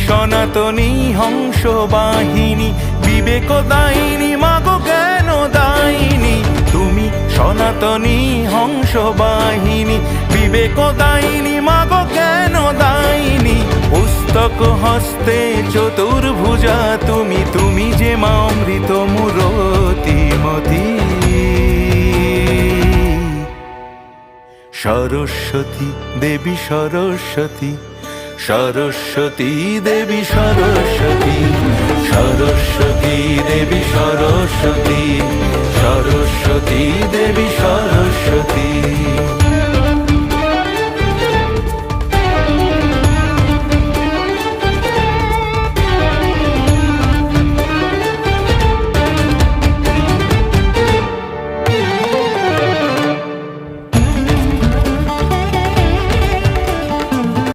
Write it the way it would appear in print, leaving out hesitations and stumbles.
সনাতনী হংস বাহিনী, বিবেক দায়িনী মাগো জ্ঞান দায়িনী। তুমি সনাতনী হংস বাহিনী, বিবেক দায়িনী মাগো জ্ঞান দায়িনী। পুস্তক হস্তে চতুর্ভুজা তুমি, তুমি যে মা অমৃত মূরতিমতী। সরস্বতী দেবী সরস্বতী, সরস্বতী দেবী সরস্বতী, সরস্বতী দেবী সরস্বতী, সরস্বতী দেবী সরস্বতী।